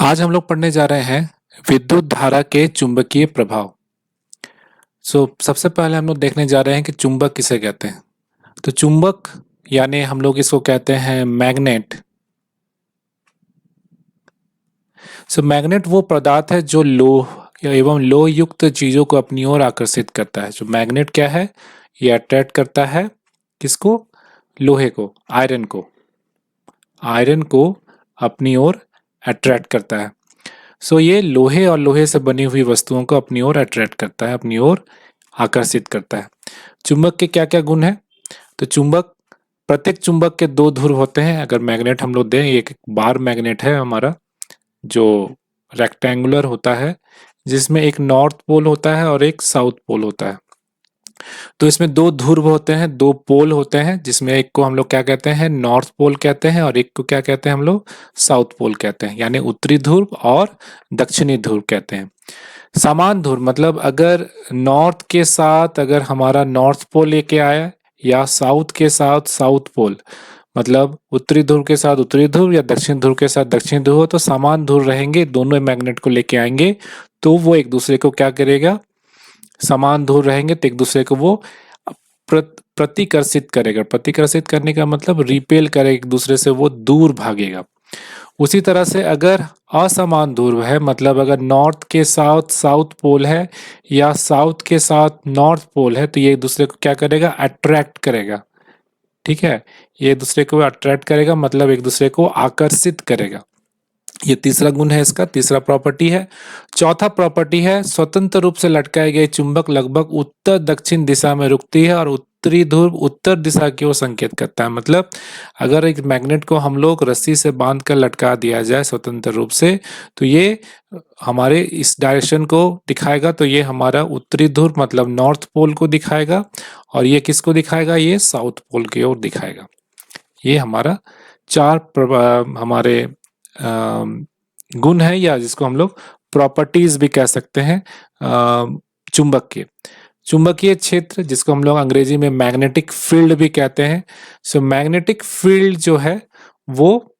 आज हम लोग पढ़ने जा रहे हैं विद्युत धारा के चुंबकीय प्रभाव। सबसे पहले हम लोग देखने जा रहे हैं कि चुंबक किसे कहते हैं। तो चुंबक यानी हम लोग इसको कहते हैं मैग्नेट। मैग्नेट वो पदार्थ है जो लोह एवं लोह युक्त चीजों को अपनी ओर आकर्षित करता है। जो मैग्नेट क्या है, ये अट्रैक्ट करता है किसको? लोहे को, आयरन को अपनी ओर अट्रैक्ट करता है। ये लोहे और लोहे से बनी हुई वस्तुओं को अपनी ओर अट्रैक्ट करता है, अपनी ओर आकर्षित करता है। चुंबक के क्या क्या गुण हैं? तो प्रत्येक चुंबक के दो ध्रुव होते हैं। अगर मैग्नेट हम लोग दें, एक बार मैग्नेट है हमारा जो रेक्टेंगुलर होता है, जिसमें एक नॉर्थ पोल होता है और एक साउथ पोल होता है। तो इसमें दो ध्रुव होते हैं, दो पोल होते हैं, जिसमें एक को हम लोग क्या कहते हैं? नॉर्थ पोल कहते हैं, और एक को क्या कहते हैं हम लोग? साउथ पोल कहते हैं, यानी उत्तरी ध्रुव और दक्षिणी ध्रुव कहते हैं। समान ध्रुव मतलब अगर नॉर्थ के साथ अगर हमारा नॉर्थ पोल लेके आया, या साउथ के साथ साउथ पोल, मतलब उत्तरी ध्रुव के साथ उत्तरी ध्रुव या दक्षिण ध्रुव के साथ दक्षिण ध्रुव, तो समान ध्रुव रहेंगे, दोनों मैग्नेट को लेके आएंगे तो वो एक दूसरे को क्या करेगा? समान ध्रुव रहेंगे तो एक दूसरे को वो प्रतिकर्षित करेगा। प्रतिकर्षित करने का मतलब रिपेल करेगा, एक दूसरे से वो दूर भागेगा। उसी तरह से अगर असमान ध्रुव है, मतलब अगर नॉर्थ के साथ साउथ पोल है या साउथ के साथ नॉर्थ पोल है, तो ये एक दूसरे को क्या करेगा? अट्रैक्ट करेगा। ठीक है, ये एक दूसरे को अट्रैक्ट करेगा मतलब एक दूसरे को आकर्षित करेगा। ये तीसरा गुण है, इसका तीसरा प्रॉपर्टी है। चौथा प्रॉपर्टी है, स्वतंत्र रूप से लटकाए गए चुंबक लगभग उत्तर दक्षिण दिशा में रुकती है और उत्तरी ध्रुव उत्तर दिशा की ओर संकेत करता है। मतलब अगर एक मैग्नेट को हम लोग रस्सी से बांध कर लटका दिया जाए स्वतंत्र रूप से, तो ये हमारे इस डायरेक्शन को दिखाएगा। तो ये हमारा उत्तरी ध्रुव मतलब नॉर्थ पोल को दिखाएगा, और ये किसको दिखाएगा? ये साउथ पोल की ओर दिखाएगा। ये हमारा हमारे गुण है, या जिसको हम लोग प्रॉपर्टीज भी कह सकते हैं चुंबक के। चुंबकीय क्षेत्र, जिसको हम लोग अंग्रेजी में मैग्नेटिक फील्ड भी कहते हैं। मैग्नेटिक फील्ड जो है वो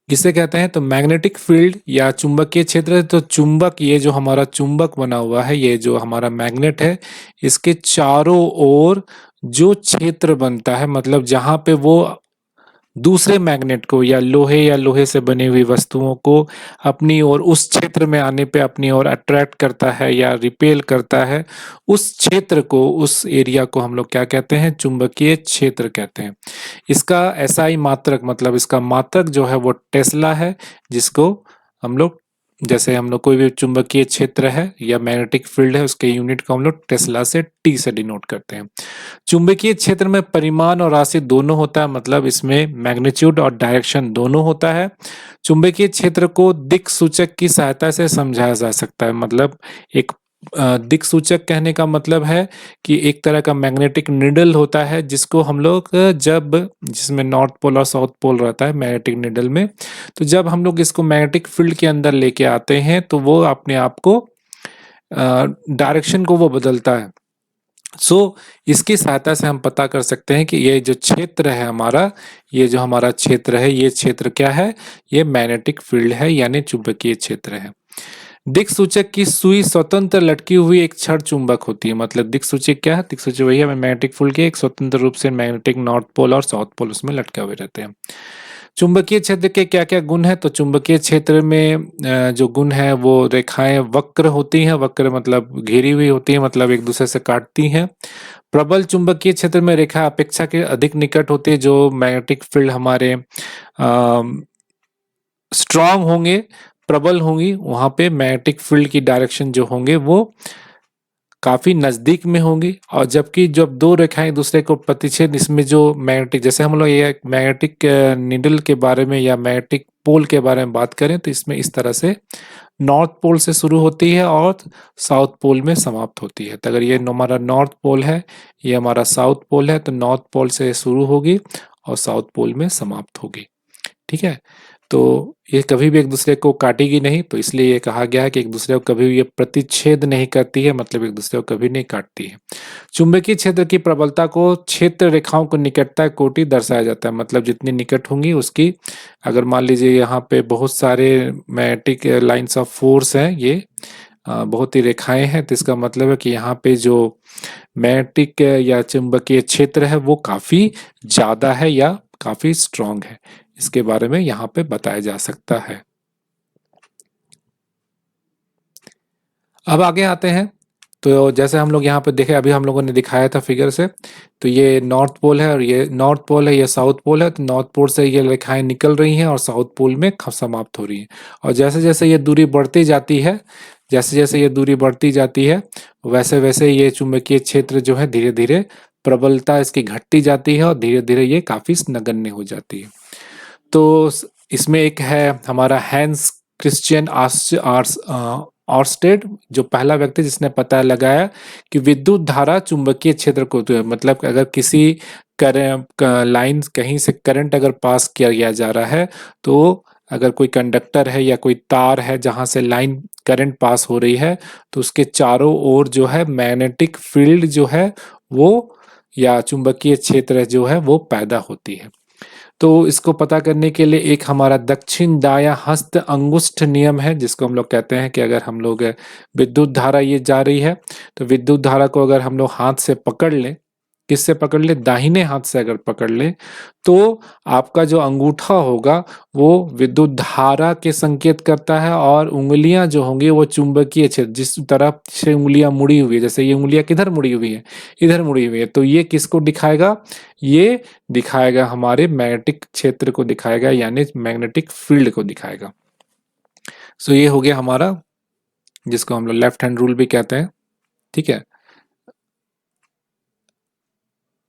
किसे कहते हैं? तो मैग्नेटिक फील्ड या चुंबकीय क्षेत्र। तो चुंबक, ये जो हमारा चुंबक बना हुआ है, ये जो हमारा मैग्नेट है, इसके चारों ओर जो क्षेत्र बनता है, मतलब जहां पे वो दूसरे मैग्नेट को या लोहे से बनी हुई वस्तुओं को अपनी ओर उस क्षेत्र में आने पे अपनी ओर अट्रैक्ट करता है या रिपेल करता है, उस क्षेत्र को, उस एरिया को हम लोग क्या कहते हैं? चुंबकीय क्षेत्र कहते हैं। इसका एसआई मात्रक, मतलब इसका मात्रक जो है वो टेस्ला है, जिसको हम लोग, जैसे हम लोग कोई भी चुंबकीय क्षेत्र है या मैग्नेटिक फील्ड है, उसके यूनिट को हम लोग टेस्ला से टी से डिनोट करते हैं। चुंबकीय क्षेत्र में परिमाण और राशि दोनों होता है, मतलब इसमें मैग्नीट्यूड और डायरेक्शन दोनों होता है। चुंबकीय क्षेत्र को दिक् सूचक की सहायता से समझाया जा सकता है। मतलब एक दिक् सूचक कहने का मतलब है कि एक तरह का मैग्नेटिक निडल होता है, जिसको हम लोग जिसमें नॉर्थ पोल और साउथ पोल रहता है मैग्नेटिक निडल में, तो जब हम लोग इसको मैग्नेटिक फील्ड के अंदर लेके आते हैं तो वो अपने आप को डायरेक्शन को वो बदलता है। इसकी सहायता से हम पता कर सकते हैं कि ये जो क्षेत्र है हमारा, ये जो हमारा क्षेत्र है, ये क्षेत्र क्या है? ये मैग्नेटिक फील्ड है, यानी चुंबकीय क्षेत्र है। दिक्सूचक की सुई स्वतंत्र लटकी हुई एक क्षण चुंबक होती है। मतलब दिक्सूचक क्या है? दिक्सूचक वही है मैग्नेटिक फील्ड के एक स्वतंत्र रूप से मैग्नेटिक नॉर्थ पोल और साउथ पोल उसमें लटके हुए रहते हैं। चुंबकीय क्षेत्र के क्या क्या गुण है? तो चुंबकीय क्षेत्र में जो गुण है वो रेखाएं वक्र होती हैं। वक्र मतलब घेरी हुई होती है, मतलब एक दूसरे से काटती हैं। प्रबल चुंबकीय क्षेत्र में रेखा अपेक्षा के अधिक निकट होती है। जो मैग्नेटिक फील्ड हमारे स्ट्रांग होंगे, प्रबल होंगी, वहां पे मैग्नेटिक फील्ड की डायरेक्शन जो होंगे वो काफी नजदीक में होंगी। और जबकि जब दो रेखाएं एक दूसरे को प्रतिच्छेद, इसमें जो मैग्नेटिक, जैसे हम लोग ये मैग्नेटिक निडल के बारे में या मैग्नेटिक पोल के बारे में बात करें, तो इसमें इस तरह से नॉर्थ पोल से शुरू होती है और साउथ पोल में समाप्त होती है। तो अगर ये हमारा नॉर्थ पोल है, ये हमारा साउथ पोल है, तो नॉर्थ पोल से शुरू होगी और साउथ पोल में समाप्त होगी। ठीक है, तो ये कभी भी एक दूसरे को काटेगी नहीं, तो इसलिए ये कहा गया है कि एक दूसरे को कभी भी ये प्रतिच्छेद नहीं करती है, मतलब एक दूसरे को कभी नहीं काटती है। चुंबकीय क्षेत्र की प्रबलता को क्षेत्र रेखाओं को निकटता कोटि दर्शाया जाता है, मतलब जितनी निकट होंगी उसकी, अगर मान लीजिए यहाँ पे बहुत सारे मैग्नेटिक लाइंस ऑफ फोर्स हैं, ये बहुत ही रेखाएं हैं, तो इसका मतलब है कि यहाँ पे जो मैग्नेटिक या चुंबकीय क्षेत्र है वो काफी ज्यादा है या काफी स्ट्रांग है, इसके बारे में यहाँ पे बताया जा सकता है। अब आगे आते हैं, तो जैसे हम लोग यहाँ पे देखे, अभी हम लोगों ने दिखाया था फिगर से, तो ये नॉर्थ पोल है और ये नॉर्थ पोल है, ये साउथ पोल है, तो नॉर्थ पोल से ये रेखाएं निकल रही हैं और साउथ पोल में समाप्त हो रही हैं। और जैसे जैसे ये दूरी बढ़ती जाती है, जैसे जैसे ये दूरी बढ़ती जाती है, वैसे वैसे ये चुंबकीय क्षेत्र जो है धीरे धीरे प्रबलता इसकी घटती जाती है और धीरे धीरे ये काफी नगण्य हो जाती है। तो इसमें एक है हमारा हैंस क्रिश्चियन ऑर्स्टेड, जो पहला व्यक्ति जिसने पता लगाया कि विद्युत धारा चुंबकीय क्षेत्र को, तो मतलब अगर किसी लाइन कहीं से करंट अगर पास किया जा रहा है, तो अगर कोई कंडक्टर है या कोई तार है जहां से लाइन करंट पास हो रही है, तो उसके चारों ओर जो है मैग्नेटिक फील्ड जो है वो, या चुंबकीय क्षेत्र जो है वो पैदा होती है। तो इसको पता करने के लिए एक हमारा दक्षिण दायां हस्त अंगुष्ठ नियम है, जिसको हम लोग कहते हैं कि अगर हम लोग विद्युत धारा ये जा रही है, तो विद्युत धारा को अगर हम लोग हाथ से पकड़ लें, किससे पकड़ ले, दाहिने हाथ से अगर पकड़ ले, तो आपका जो अंगूठा होगा वो विद्युत धारा के संकेत करता है, और उंगलियां जो होंगी वो चुंबकीय क्षेत्र, जिस तरफ से उंगलियां मुड़ी हुई है, जैसे ये उंगलियां किधर मुड़ी हुई है, इधर मुड़ी हुई है, तो ये किसको दिखाएगा, ये दिखाएगा हमारे मैग्नेटिक क्षेत्र को दिखाएगा, यानी मैग्नेटिक फील्ड को दिखाएगा। सो ये हो गया हमारा, जिसको हम लोग लेफ्ट हैंड रूल भी कहते हैं। ठीक है,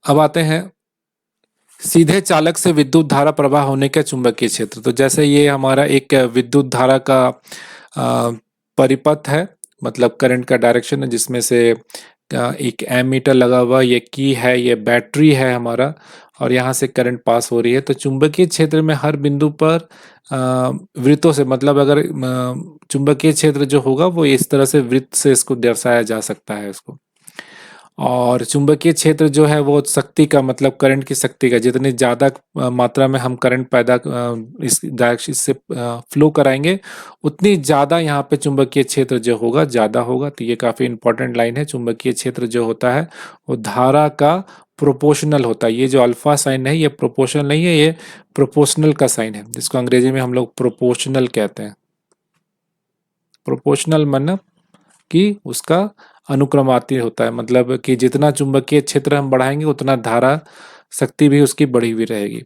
अब आते हैं सीधे चालक से विद्युत धारा प्रवाह होने के चुंबकीय क्षेत्र। तो जैसे ये हमारा एक विद्युत धारा का परिपथ है, मतलब करंट का डायरेक्शन है, जिसमें से एक एमीटर लगा हुआ, ये की है, ये बैटरी है हमारा, और यहाँ से करंट पास हो रही है। तो चुंबकीय क्षेत्र में हर बिंदु पर वृत्तों से, मतलब अगर चुंबकीय क्षेत्र जो होगा वो इस तरह से वृत्त से इसको दर्शाया जा सकता है इसको। और चुंबकीय क्षेत्र जो है वो शक्ति का, मतलब करंट की शक्ति का, जितनी ज़्यादा मात्रा में हम करंट पैदा इस डायरेक्शन से फ्लो कराएंगे, उतनी ज़्यादा यहाँ पे चुंबकीय क्षेत्र जो होगा ज़्यादा होगा। तो ये काफ़ी इंपॉर्टेंट लाइन है, चुंबकीय क्षेत्र जो होता है वो धारा का प्रोपोर्शनल होता है। ये जो अल्फा साइन है ये प्रोपोर्शनल नहीं है, ये प्रोपोर्शनल का साइन है, जिसको अंग्रेजी में हम लोग प्रोपोर्शनल कहते हैं। प्रोपोर्शनल मतलब कि उसका अनुक्रमाती होता है, मतलब कि जितना चुंबकीय क्षेत्र हम बढ़ाएंगे उतना धारा शक्ति भी उसकी बढ़ी हुई रहेगी,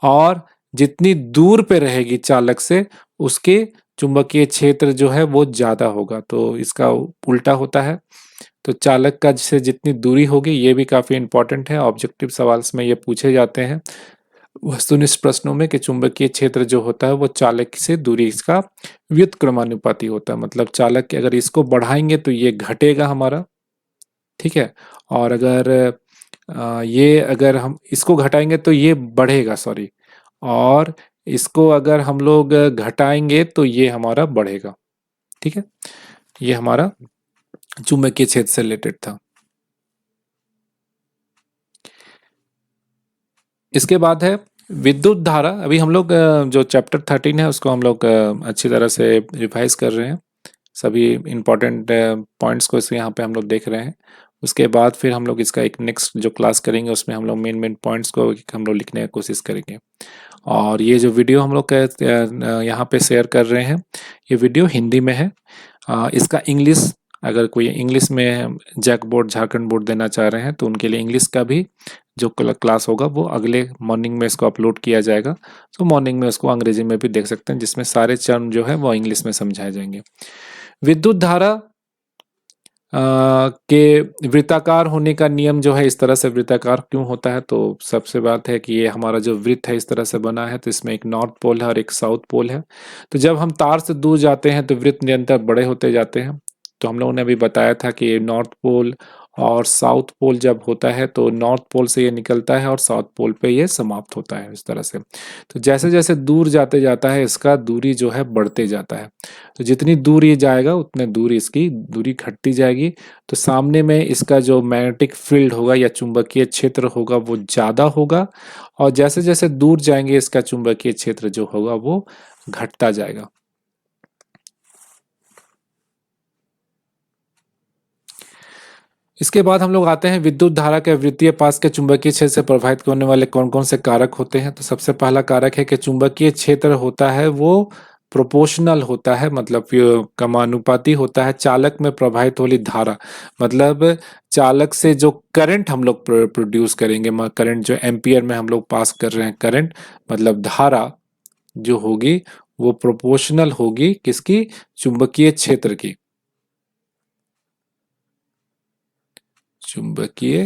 और जितनी दूर पे रहेगी चालक से उसके चुंबकीय क्षेत्र जो है वो ज्यादा होगा। तो इसका उल्टा होता है, तो चालक का से जितनी दूरी होगी, ये भी काफी इंपॉर्टेंट है, ऑब्जेक्टिव सवाल में ये पूछे जाते हैं वस्तुनिष्ठ प्रश्नों में, कि चुंबकीय क्षेत्र जो होता है वो चालक से दूरी इसका व्युत्क्रमानुपाती होता है, मतलब चालक अगर इसको बढ़ाएंगे तो ये घटेगा हमारा। ठीक है, और अगर ये अगर हम इसको घटाएंगे तो ये बढ़ेगा, सॉरी, और इसको अगर हम लोग घटाएंगे तो ये हमारा बढ़ेगा। ठीक है, ये हमारा चुंबकीय क्षेत्र से रिलेटेड था। इसके बाद है विद्युत धारा। अभी हम लोग जो चैप्टर 13 है उसको हम लोग अच्छी तरह से रिवाइज कर रहे हैं, सभी इम्पोर्टेंट पॉइंट्स को इसके यहाँ पे हम लोग देख रहे हैं। उसके बाद फिर हम लोग इसका एक नेक्स्ट जो क्लास करेंगे उसमें हम लोग मेन मेन पॉइंट्स को हम लोग लिखने की कोशिश करेंगे। और ये जो वीडियो हम लोग यहाँ पे शेयर कर रहे हैं, ये वीडियो हिंदी में है। इसका इंग्लिश, अगर कोई इंग्लिश में जैक बोर्ड झारखंड बोर्ड देना चाह रहे हैं तो उनके लिए इंग्लिश का भी जो क्लास होगा वो अगले मॉर्निंग में इसको अपलोड किया जाएगा। तो मॉर्निंग में उसको अंग्रेजी में भी देख सकते हैं, जिसमें सारे टर्म जो है वो इंग्लिश में समझाए जाएंगे। विद्युत धारा के वृत्ताकार होने का नियम जो है, इस तरह से वृत्ताकार क्यों होता है, तो सबसे बात है कि ये हमारा जो वृत्त है इस तरह से बना है, तो इसमें एक नॉर्थ पोल है और एक साउथ पोल है। तो जब हम तार से दूर जाते हैं तो वृत्त निरंतर बड़े होते जाते हैं। तो हम लोगों ने अभी बताया था कि नॉर्थ पोल और साउथ पोल जब होता है तो नॉर्थ पोल से ये निकलता है और साउथ पोल पे ये समाप्त होता है, इस तरह से। तो जैसे जैसे दूर जाते जाता है इसका दूरी जो है बढ़ते जाता है। तो जितनी दूर ये जाएगा उतने दूर इसकी दूरी घटती जाएगी। तो सामने में इसका जो मैग्नेटिक फील्ड होगा या चुंबकीय क्षेत्र होगा वो ज़्यादा होगा, और जैसे जैसे दूर जाएंगे इसका चुंबकीय क्षेत्र जो होगा वो घटता जाएगा। इसके बाद हम लोग आते हैं विद्युत धारा के वृत्तीय पास के चुंबकीय क्षेत्र से प्रभावित होने वाले कौन कौन से कारक होते हैं। तो सबसे पहला कारक है कि चुंबकीय क्षेत्र होता है वो प्रोपोर्शनल होता है, मतलब समानुपाती होता है चालक में प्रवाहित वाली धारा। मतलब चालक से जो करंट हम लोग प्रोड्यूस करेंगे, करंट जो एम्पियर में हम लोग पास कर रहे हैं करंट, मतलब धारा जो होगी वो प्रोपोर्शनल होगी किसकी, चुंबकीय क्षेत्र की। चुंबकीय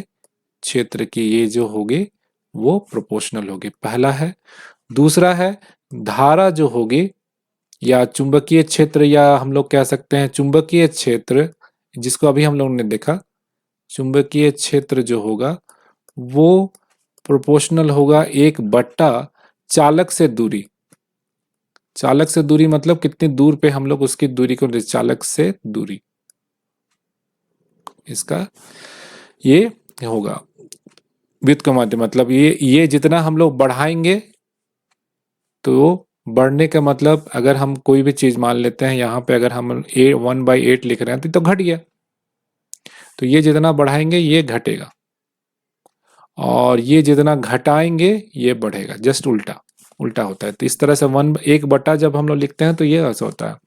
क्षेत्र की ये जो होगी वो प्रोपोर्शनल होगी, पहला है। दूसरा है धारा जो होगी या चुंबकीय क्षेत्र, या हम लोग कह सकते हैं चुंबकीय क्षेत्र, जिसको अभी हम लोगों ने देखा, चुंबकीय क्षेत्र जो होगा वो प्रोपोर्शनल होगा एक बट्टा चालक से दूरी। चालक से दूरी मतलब कितनी दूर पे हम लोग उसकी दूरी को, चालक से दूरी, इसका ये होगा व्युत्क्रमाद्य। मतलब ये जितना हम लोग बढ़ाएंगे, तो बढ़ने का मतलब अगर हम कोई भी चीज मान लेते हैं यहाँ पे, अगर हम 1/8 लिख रहे हैं तो घट गया, तो ये जितना बढ़ाएंगे ये घटेगा, और ये जितना घटाएंगे ये बढ़ेगा, जस्ट उल्टा उल्टा होता है। तो इस तरह से 1/1 जब हम लोग लिखते हैं तो ये ऐसा होता है।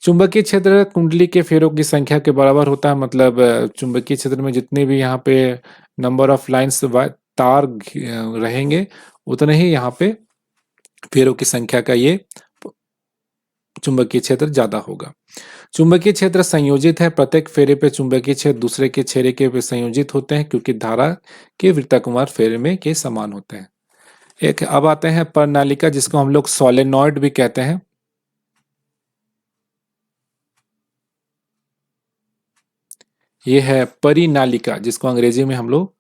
चुंबकीय क्षेत्र कुंडली के फेरों की संख्या के बराबर होता है, मतलब चुंबकीय क्षेत्र में जितने भी यहाँ पे नंबर ऑफ लाइन्स तार रहेंगे उतने ही यहाँ पे फेरों की संख्या का ये चुंबकीय क्षेत्र ज्यादा होगा। चुंबकीय क्षेत्र संयोजित है, प्रत्येक फेरे पे चुंबकीय क्षेत्र दूसरे के क्षेत्र के पे संयोजित होते हैं, क्योंकि धारा के वृत्ताकुमार फेरे में के समान होते हैं। एक अब आते हैं प्रणालिका, जिसको हम लोग सोलेनॉइड भी कहते हैं। ये है परिनालिका, जिसको अंग्रेजी में हम लोग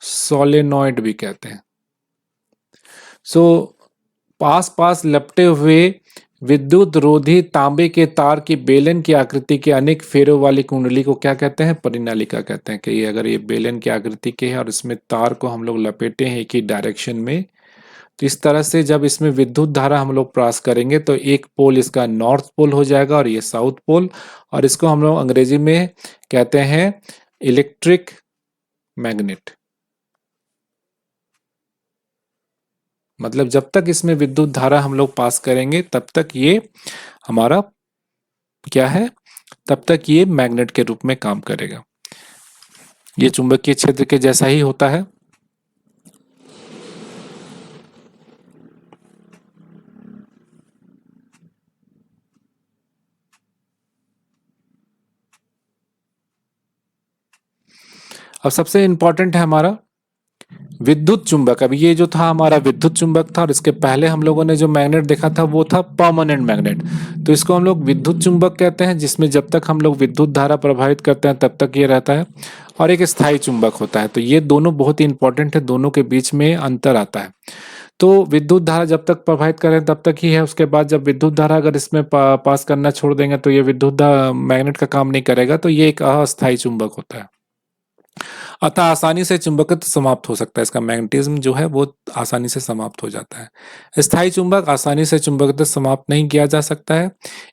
सोलेनॉइड भी कहते हैं। सो पास पास लपटे हुए विद्युत रोधी तांबे के तार की बेलन की आकृति के अनेक फेरों वाली कुंडली को क्या कहते हैं, परिनालिका कहते हैं। कि ये अगर ये बेलन की आकृति के है और इसमें तार को हम लोग लपेटे हैं एक ही डायरेक्शन में, तो इस तरह से जब इसमें विद्युत धारा हम लोग पास करेंगे तो एक पोल इसका नॉर्थ पोल हो जाएगा और ये साउथ पोल, और इसको हम लोग अंग्रेजी में कहते हैं इलेक्ट्रिक मैग्नेट। मतलब जब तक इसमें विद्युत धारा हम लोग पास करेंगे तब तक ये हमारा क्या है, तब तक ये मैग्नेट के रूप में काम करेगा। ये चुंबकीय क्षेत्र के जैसा ही होता है। अब सबसे इंपॉर्टेंट है हमारा विद्युत चुंबक। अब ये जो था हमारा विद्युत चुंबक था, और इसके पहले हम लोगों ने जो मैग्नेट देखा था वो था परमानेंट मैग्नेट। तो इसको हम लोग विद्युत चुंबक कहते हैं, जिसमें जब तक हम लोग विद्युत धारा प्रभावित करते हैं तब तक ये रहता है। और एक स्थायी चुंबक होता है। तो ये दोनों बहुत ही इंपॉर्टेंट है, दोनों के बीच में अंतर आता है। तो विद्युत धारा जब तक प्रभावित करें तब तक ही है, उसके बाद जब विद्युत धारा अगर इसमें पास करना छोड़ देंगे तो ये विद्युत मैग्नेट का काम नहीं करेगा, तो ये एक अस्थायी चुंबक होता है। अतः आसानी से चुंबकत्व समाप्त हो सकता है, इसका मैग्नेटिज्म जो है वो आसानी से समाप्त हो जाता है। स्थायी चुंबक आसानी से चुंबकत्व समाप्त नहीं किया जा सकता है,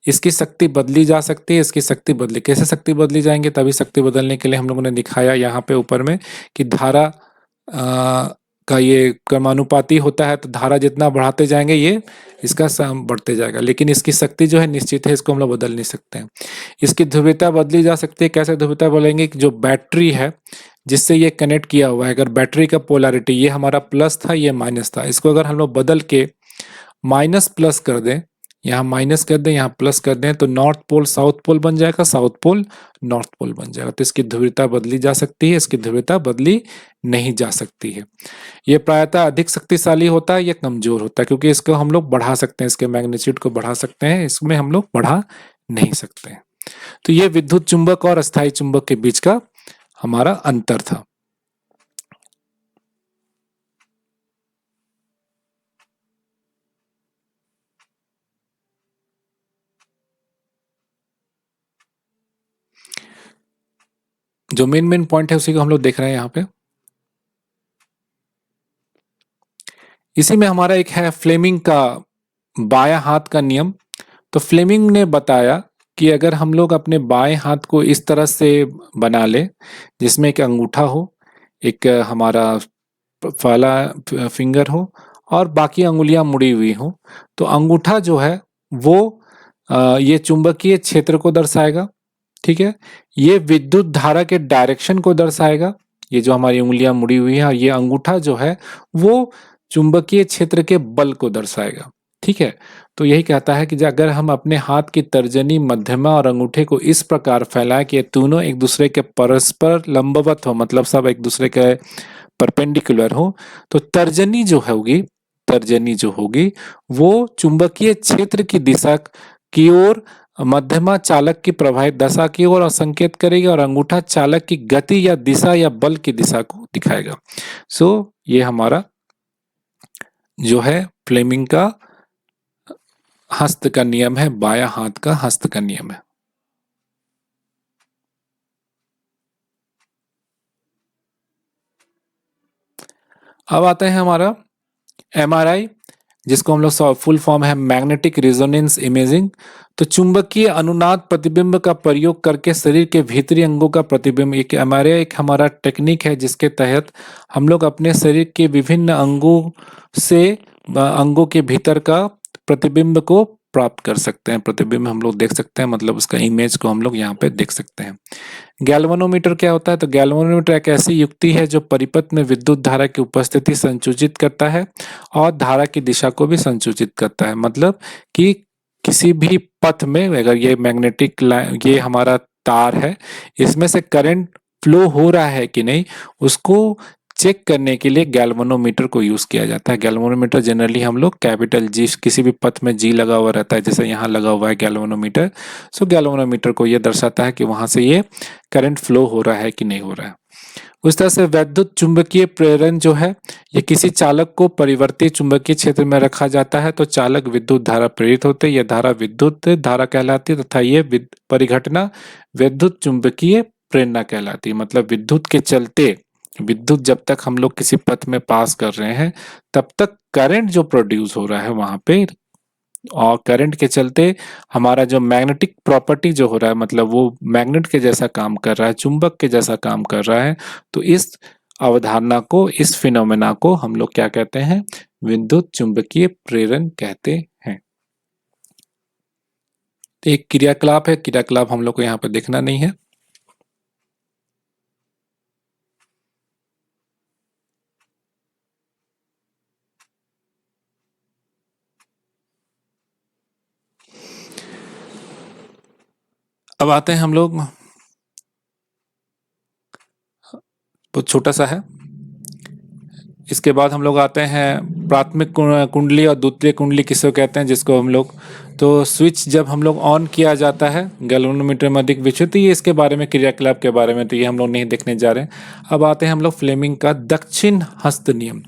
इसकी शक्ति बदली जा सकती है। इसकी शक्ति बदली कैसे, शक्ति बदली जाएंगे, तभी शक्ति बदलने के लिए हम लोगों ने दिखाया यहाँ पे ऊपर में कि धारा का ये क्रमानुपाती होता है। तो धारा जितना बढ़ाते जाएंगे ये इसका बढ़ते जाएगा, लेकिन इसकी शक्ति जो है निश्चित है, इसको हम लोग बदल नहीं सकते हैं। इसकी ध्रुवीयता बदली जा सकती है। कैसे ध्रुवीयता बोलेंगे कि जो बैटरी है जिससे ये कनेक्ट किया हुआ है, अगर बैटरी का पोलैरिटी ये हमारा प्लस था ये माइनस था, इसको अगर हम लोग बदल के माइनस प्लस कर दें, यहाँ माइनस कर दें यहाँ प्लस कर दें, तो नॉर्थ पोल साउथ पोल बन जाएगा, साउथ पोल नॉर्थ पोल बन जाएगा। तो इसकी ध्रुवीयता बदली जा सकती है, इसकी ध्रुवीयता बदली नहीं जा सकती है। ये प्रायतः अधिक शक्तिशाली होता है या कमजोर होता है, क्योंकि इसको हम लोग बढ़ा सकते हैं, इसके मैग्नीट्यूड को बढ़ा सकते हैं, इसमें हम लोग बढ़ा नहीं सकते हैं। तो ये विद्युत चुंबक और अस्थायी चुंबक के बीच का हमारा अंतर था। जो मेन पॉइंट है उसी को हम लोग देख रहे हैं यहाँ पे। इसी में हमारा एक है फ्लेमिंग का बायां हाथ का नियम। तो फ्लेमिंग ने बताया कि अगर हम लोग अपने बाएं हाथ को इस तरह से बना ले जिसमें एक अंगूठा हो, एक हमारा पहला फिंगर हो और बाकी अंगुलियां मुड़ी हुई हो, तो अंगूठा जो है वो ये चुंबकीय क्षेत्र को दर्शाएगा। ठीक है, ये विद्युत धारा के डायरेक्शन को दर्शाएगा, ये जो हमारी उंगलियां मुड़ी हुई है, और ये अंगूठा जो है वो चुंबकीय क्षेत्र के बल को दर्शाएगा। ठीक है, तो यही कहता है कि अगर हम अपने हाथ की तर्जनी, मध्यमा और अंगूठे को इस प्रकार फैलाएं कि ये तीनों एक दूसरे के परस्पर लंबवत हो, मतलब सब एक दूसरे के परपेंडिकुलर हो, तो तर्जनी जो होगी वो चुंबकीय क्षेत्र की दिशा की ओर, मध्यमा चालक की प्रवाहित दशा की ओर संकेत करेगी और अंगूठा चालक की गति या दिशा या बल की दिशा को दिखाएगा। ये हमारा जो है फ्लेमिंग का हस्त का नियम है, बायां हाथ का हस्त का नियम है। अब आता है हमारा एमआरआई, जिसको हम लोग फुल फॉर्म है मैग्नेटिक रिजोनेंस इमेजिंग। तो चुंबकीय अनुनाद प्रतिबिंब का प्रयोग करके शरीर के भीतरी अंगों का प्रतिबिंब, एक एमआरआई एक हमारा टेक्निक है जिसके तहत हम लोग अपने शरीर के विभिन्न अंगों से अंगों के भीतर का प्रतिबिंब को प्राप्त कर सकते हैं। प्रतिबिंब हम लोग देख सकते हैं, मतलब उसका इमेज को हम लोग यहाँ पे देख सकते हैं। गैल्वेनोमीटर क्या होता है? तो गैल्वेनोमीटर एक ऐसी युक्ति है जो परिपथ में विद्युत धारा की उपस्थिति संसूचित करता है और धारा की दिशा को भी संसूचित करता है। मतलब कि किसी भी पथ में अगर ये मैग्नेटिक ये हमारा तार है, इसमें से करंट फ्लो हो रहा है कि नहीं, उसको चेक करने के लिए गैल्वेनोमीटर को यूज किया जाता है। गैल्वेनोमीटर जनरली हम लोग कैपिटल जी, किसी भी पथ में जी लगा हुआ रहता है, जैसे यहाँ लगा हुआ है गैल्वेनोमीटर। सो गैल्वेनोमीटर को ये दर्शाता है कि वहां से ये करंट फ्लो हो रहा है कि नहीं हो रहा है। उस तरह से वैद्युत चुंबकीय प्रेरण जो है, ये किसी चालक को परिवर्ती चुंबकीय क्षेत्र में रखा जाता है तो चालक विद्युत धारा प्रेरित होते, यह धारा विद्युत धारा कहलाती है तथा ये परिघटना विद्युत चुंबकीय प्रेरणा कहलाती है। मतलब विद्युत के चलते, विद्युत जब तक हम लोग किसी पथ में पास कर रहे हैं तब तक करंट जो प्रोड्यूस हो रहा है वहां पे, और करंट के चलते हमारा जो मैग्नेटिक प्रॉपर्टी जो हो रहा है, मतलब वो मैग्नेट के जैसा काम कर रहा है, चुंबक के जैसा काम कर रहा है। तो इस अवधारणा को, इस फिनोमेना को हम लोग क्या कहते हैं? विद्युत चुंबकीय प्रेरण कहते हैं। तो एक क्रियाकलाप है, क्रियाकलाप हम लोग को यहाँ पे देखना नहीं है। अब आते हैं हम लोग, बहुत छोटा सा है। इसके बाद हम लोग आते हैं प्राथमिक कुंडली और द्वितीय कुंडली किसको कहते हैं, जिसको हम लोग, तो स्विच जब हम लोग ऑन किया जाता है गैल्वेनोमीटर में अधिक विद्युत, ये इसके बारे में, क्रियाकलाप के बारे में तो ये हम लोग नहीं देखने जा रहे हैं। अब आते हैं हम लोग फ्लेमिंग का दक्षिण हस्त नियम।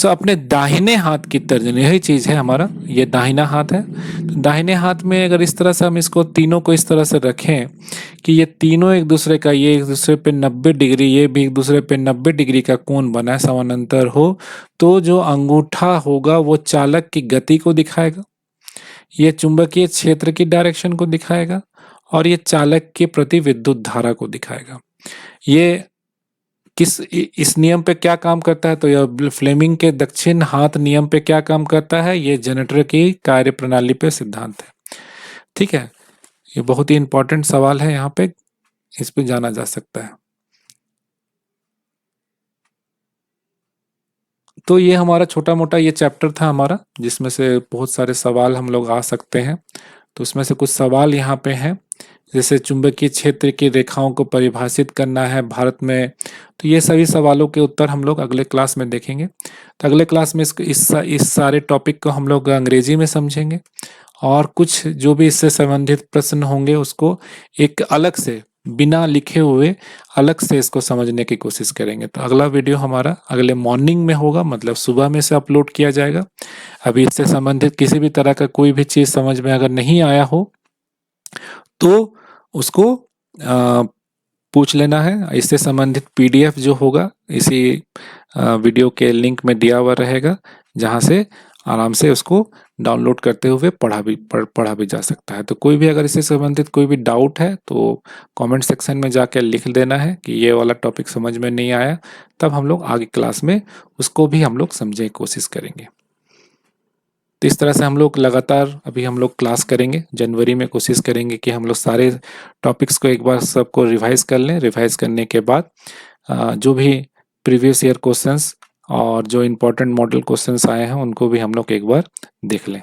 अपने दाहिने हाथ की तर्जनी, यही चीज है हमारा, ये दाहिना हाथ है। तो दाहिने हाथ में अगर इस तरह से हम इसको तीनों को इस तरह से रखें कि ये तीनों एक दूसरे का, ये एक दूसरे पे 90 डिग्री, ये भी एक दूसरे पे 90 डिग्री का कोण बनाए, समानांतर हो, तो जो अंगूठा होगा वो चालक की गति को दिखाएगा, ये चुंबकीय क्षेत्र की डायरेक्शन को दिखाएगा और ये चालक के प्रति विद्युत धारा को दिखाएगा। ये इस नियम पे क्या काम करता है? तो यह फ्लेमिंग के दक्षिण हाथ नियम पे क्या काम करता है? ये जनरेटर की कार्य प्रणाली पे सिद्धांत है। ठीक है, ये बहुत ही इंपॉर्टेंट सवाल है, यहाँ पे इस पे जाना जा सकता है। तो ये हमारा छोटा मोटा ये चैप्टर था हमारा, जिसमें से बहुत सारे सवाल हम लोग आ सकते हैं। तो उसमें से कुछ सवाल यहाँ पे हैं, जैसे चुंबकीय क्षेत्र की रेखाओं को परिभाषित करना है भारत में। तो ये सभी सवालों के उत्तर हम लोग अगले क्लास में देखेंगे। तो अगले क्लास में इस सारे टॉपिक को हम लोग अंग्रेजी में समझेंगे और कुछ जो भी इससे संबंधित प्रश्न होंगे उसको एक अलग से बिना लिखे हुए अलग से इसको समझने की कोशिश करेंगे। तो अगला वीडियो हमारा अगले मॉर्निंग में होगा, मतलब सुबह में से अपलोड किया जाएगा। अभी इससे संबंधित किसी भी तरह का कोई भी चीज़ समझ में अगर नहीं आया हो तो उसको पूछ लेना है। इससे संबंधित पीडीएफ जो होगा इसी वीडियो के लिंक में दिया हुआ रहेगा, जहाँ से आराम से उसको डाउनलोड करते हुए पढ़ा भी जा सकता है। तो कोई भी अगर इससे संबंधित कोई भी डाउट है तो कमेंट सेक्शन में जाकर लिख देना है कि ये वाला टॉपिक समझ में नहीं आया, तब हम लोग आगे क्लास में उसको भी हम लोग समझने की कोशिश करेंगे। तो इस तरह से हम लोग लगातार अभी हम लोग क्लास करेंगे। जनवरी में कोशिश करेंगे कि हम लोग सारे टॉपिक्स को एक बार सबको रिवाइज कर लें। रिवाइज करने के बाद जो भी प्रीवियस ईयर क्वेश्चंस और जो इम्पोर्टेंट मॉडल क्वेश्चंस आए हैं उनको भी हम लोग एक बार देख लें।